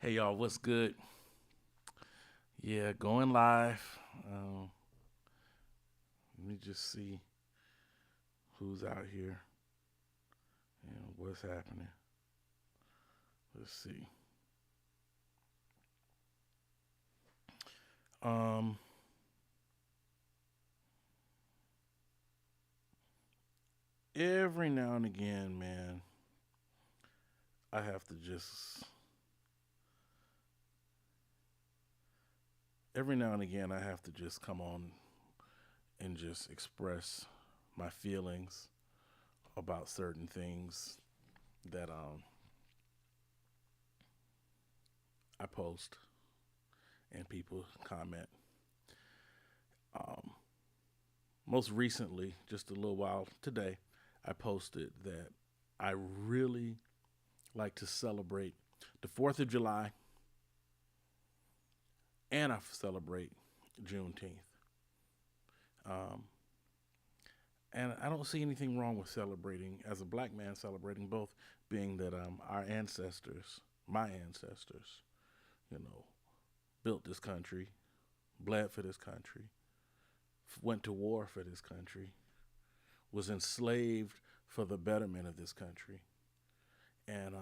Hey y'all, what's good? Yeah, going live. Um, Let me just see who's out here and what's happening. Let's see. Um, every now and again, man, I have to just. Every now and again, I have to just come on and just express my feelings about certain things that I post and people comment. Um, Most recently, just a little while today, I posted that I really like to celebrate the 4th of July and I celebrate Juneteenth. Um, and I don't see anything wrong with celebrating, as a black man, celebrating both, being that our ancestors, my ancestors, you know, built this country, bled for this country, went to war for this country, was enslaved for the betterment of this country. And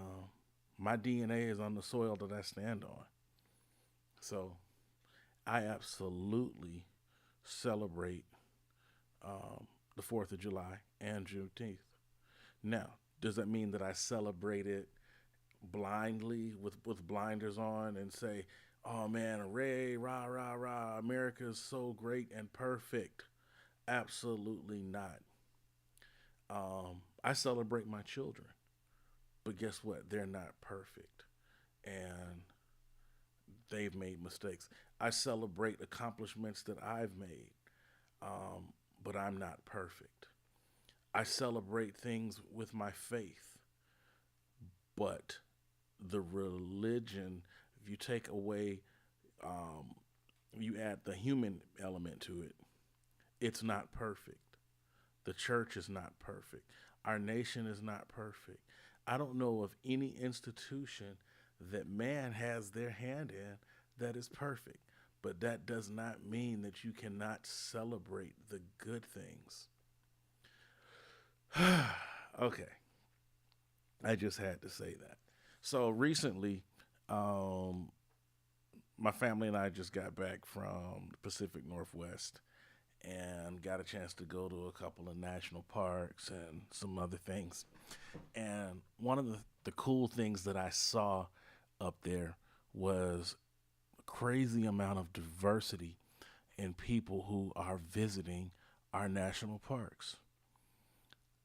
my DNA is on the soil that I stand on. So I absolutely celebrate the 4th of July and Juneteenth. Now, does that mean that I celebrate it blindly with blinders on and say, oh man, hooray, rah, rah, rah, America is so great and perfect? Absolutely not. I celebrate my children, but guess what? They're not perfect. And they've made mistakes. I celebrate accomplishments that I've made, but I'm not perfect. I celebrate things with my faith, but the religion, if you take away, um, you add the human element to it, it's not perfect. The church is not perfect. Our nation is not perfect. I don't know of any institution that man has their hand in that is perfect. But that does not mean that you cannot celebrate the good things. Okay, I just had to say that. So recently, um, my family and I just got back from the Pacific Northwest and got a chance to go to a couple of national parks and some other things. And one of the cool things that I saw up there was a crazy amount of diversity in people who are visiting our national parks.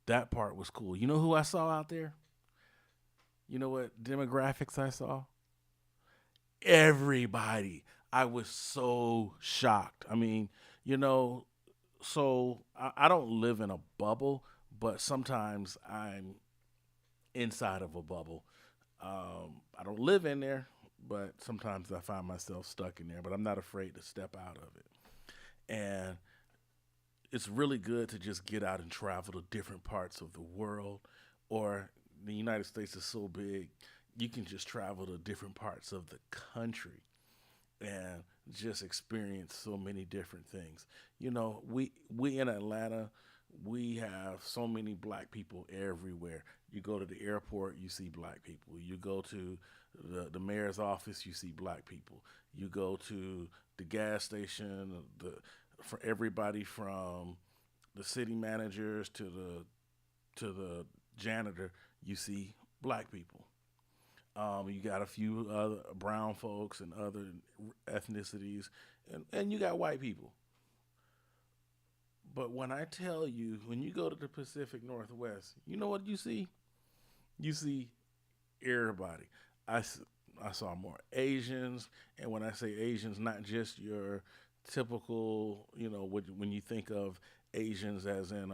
That part was cool. You know who I saw out there? You know what demographics I saw? Everybody. I was so shocked. I mean, you know, I don't live in a bubble, but sometimes I'm inside of a bubble. I don't live in there, but sometimes I find myself stuck in there. But I'm not afraid to step out of it. And it's really good to just get out and travel to different parts of the world. Or the United States is so big, you can just travel to different parts of the country and just experience so many different things. You know, we in Atlanta, we have so many black people everywhere. You go to the airport, you see black people. You go to the mayor's office, you see black people. You go to the gas station, the for everybody from the city managers to the janitor, you see black people. You got a few other brown folks and other ethnicities, and you got white people. But when I tell you, when you go to the Pacific Northwest, you know what you see? You see everybody. I, I saw more Asians, and when I say Asians, not just your typical, when you think of Asians as in,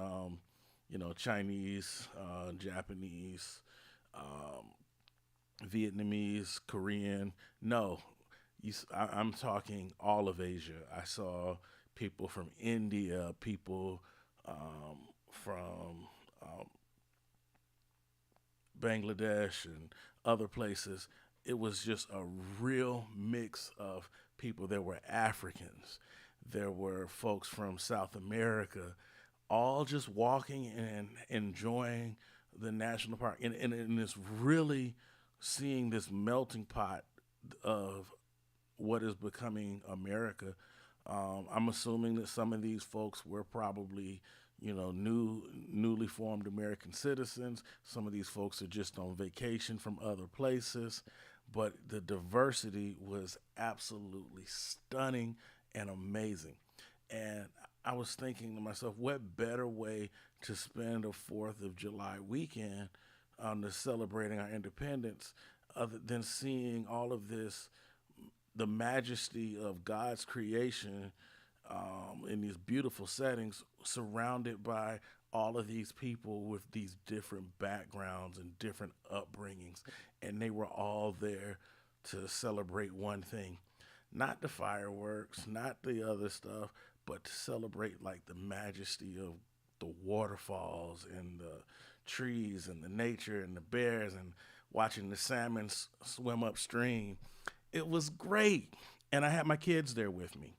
Chinese, Japanese, um, Vietnamese, Korean. No, I'm talking all of Asia. I saw people from India, people from Bangladesh and other places. it was just a real mix of people. There were Africans, there were folks from South America, all just walking and enjoying the national park. And it's really seeing this melting pot of what is becoming America. I'm assuming that some of these folks were probably, newly formed American citizens. Some of these folks are just on vacation from other places, but the diversity was absolutely stunning and amazing. And I was thinking to myself, what better way to spend a Fourth of July weekend to celebrating our independence, other than seeing all of this, the majesty of God's creation in these beautiful settings, surrounded by all of these people with these different backgrounds and different upbringings, and they were all there to celebrate one thing, not the fireworks, not the other stuff, but to celebrate like the majesty of the waterfalls and the trees and the nature and the bears and watching the salmon swim upstream. It was great. And I had my kids there with me,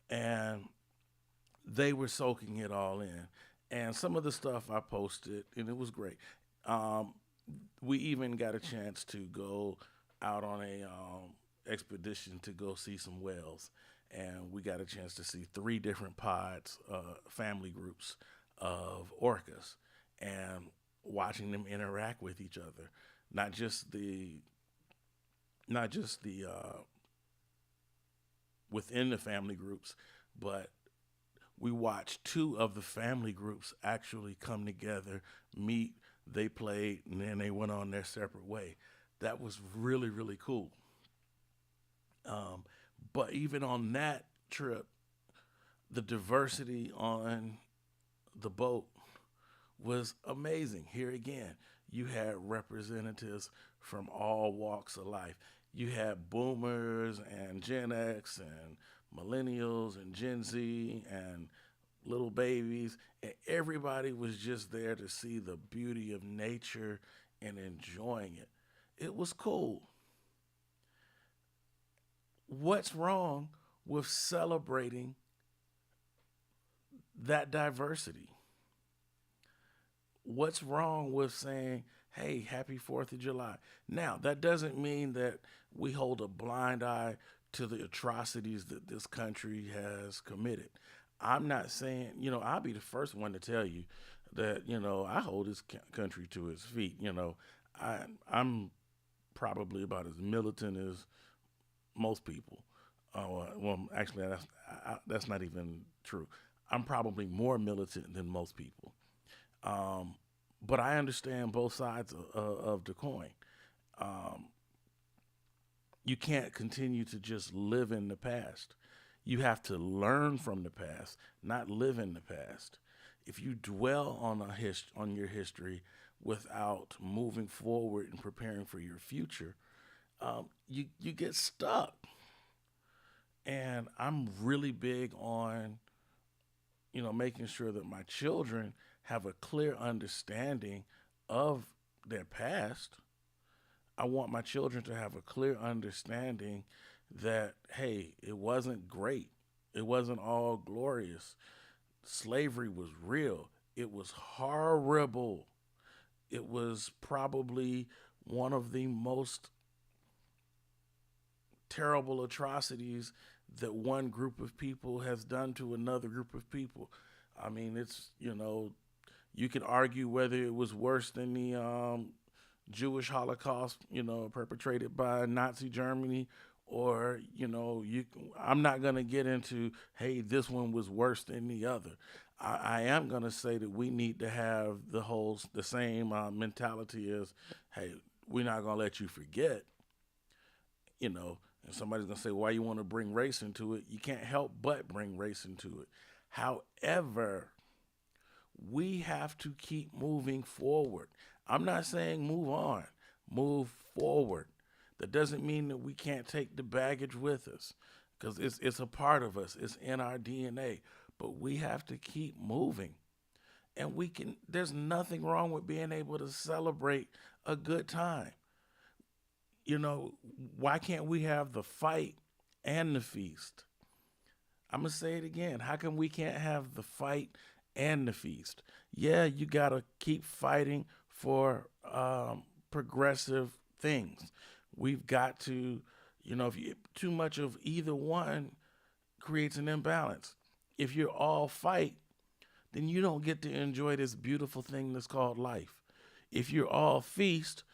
and they were soaking it all in. And some of the stuff I posted, and it was great. Um, we even got a chance to go out on a expedition to go see some whales, and we got a chance to see three different pods, family groups of orcas, and watching them interact with each other. Not just the not just the within the family groups, but we watched two of the family groups actually come together, meet, they played, and then they went on their separate way. That was really, really cool. Um, but even on that trip, the diversity on the boat was amazing. Here again, you had representatives from all walks of life. You had boomers and Gen X and millennials and Gen Z and little babies, and everybody was just there to see the beauty of nature and enjoying it. It was cool. What's wrong with celebrating that diversity? What's wrong with saying, hey, happy 4th of July? Now, that doesn't mean that we hold a blind eye to the atrocities that this country has committed. I'm not saying, I'll be the first one to tell you that, I hold this country to its feet. I'm probably about as militant as most people. Well, actually, that's not even true. I'm probably more militant than most people. Um, but I understand both sides of the coin. Um, you can't continue to just live in the past. You have to learn from the past, not live in the past. If you dwell on on your history without moving forward and preparing for your future, you get stuck. And I'm really big on making sure that my children have a clear understanding of their past. I want my children to have a clear understanding that, hey, it wasn't great. It wasn't all glorious. Slavery was real. It was horrible. It was probably one of the most terrible atrocities that one group of people has done to another group of people. I mean, you could argue whether it was worse than the Jewish Holocaust, perpetrated by Nazi Germany, or I'm not going to get into, hey, this one was worse than the other. I am going to say that we need to have the same mentality as, hey, we're not going to let you forget, and somebody's going to say, why you want to bring race into it? You can't help but bring race into it. However, we have to keep moving forward. I'm not saying move on, move forward. That doesn't mean that we can't take the baggage with us, because it's a part of us. It's in our DNA. But we have to keep moving. And there's nothing wrong with being able to celebrate a good time. You know, why can't we have the fight and the feast? I'm gonna say it again. How come we can't have the fight and the feast? Yeah, you gotta keep fighting for progressive things. We've got to, if you too much of either one creates an imbalance. If you're all fight, then you don't get to enjoy this beautiful thing that's called life. If you're all feast,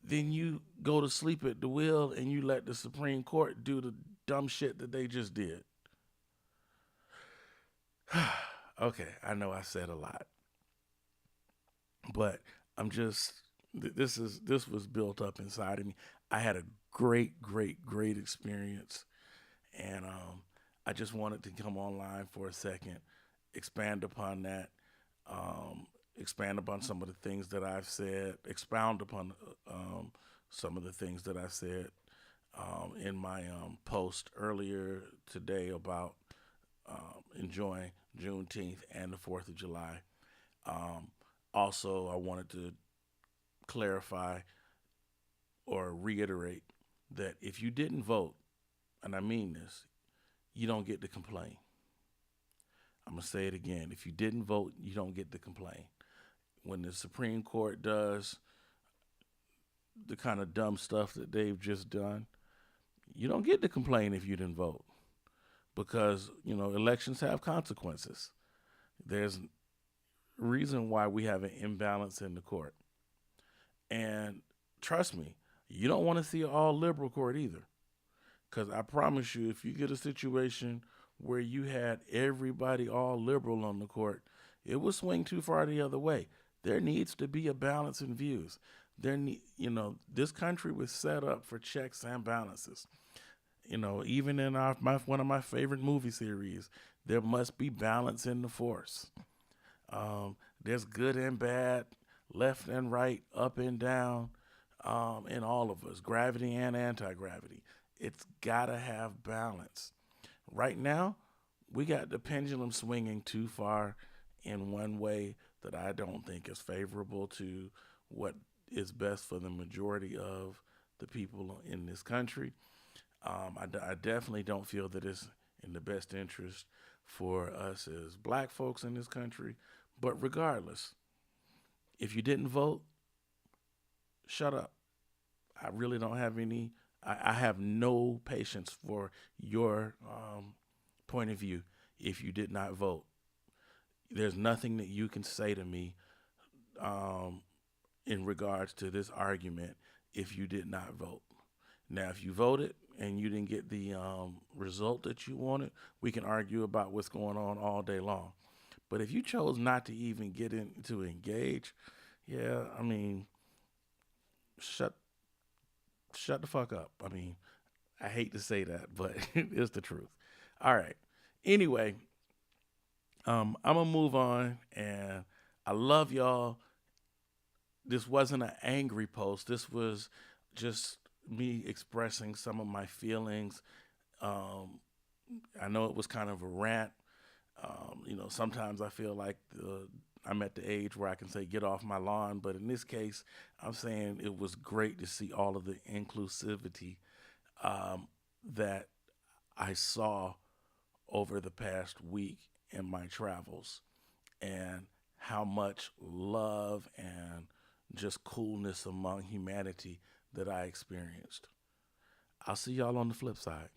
then you go to sleep at the wheel and you let the Supreme Court do the dumb shit that they just did. Okay, I know I said a lot, but I'm just this was built up inside of me. I had a great experience, and I just wanted to come online for a second, expand upon that, expand upon some of the things that I've said, expound upon some of the things that I said in my post earlier today about enjoying Juneteenth and the 4th of July. Um, Also, I wanted to clarify or reiterate that if you didn't vote, and I mean this, you don't get to complain. I'm going to say it again. If you didn't vote, you don't get to complain. When the Supreme Court does the kind of dumb stuff that they've just done, you don't get to complain if you didn't vote because, elections have consequences. There's a reason why we have an imbalance in the court. And trust me, you don't want to see an all liberal court either. Because I promise you, if you get a situation where you had everybody all liberal on the court, it will swing too far the other way. There needs to be a balance in views. This country was set up for checks and balances. Even in one of my favorite movie series, there must be balance in the force. There's good and bad, left and right, up and down, in all of us, gravity and anti gravity. It's got to have balance. Right now, we got the pendulum swinging too far in one way that I don't think is favorable to what is best for the majority of the people in this country. I definitely don't feel that it's in the best interest for us as black folks in this country. But regardless, if you didn't vote, shut up. I really don't have any. I have no patience for your point of view if you did not vote. There's nothing that you can say to me um, in regards to this argument if you did not vote. Now, if you voted and you didn't get the result that you wanted, we can argue about what's going on all day long. But if you chose not to even get in to engage, yeah, I mean, shut shut the fuck up. I mean, I hate to say that, but it's the truth. All right. Anyway, I'm gonna move on, and I love y'all. This wasn't an angry post. This was just me expressing some of my feelings. Um, I know it was kind of a rant. Sometimes I feel like I'm at the age where I can say, get off my lawn. But in this case, I'm saying it was great to see all of the inclusivity that I saw over the past week in my travels and how much love and just coolness among humanity that I experienced. I'll see y'all on the flip side.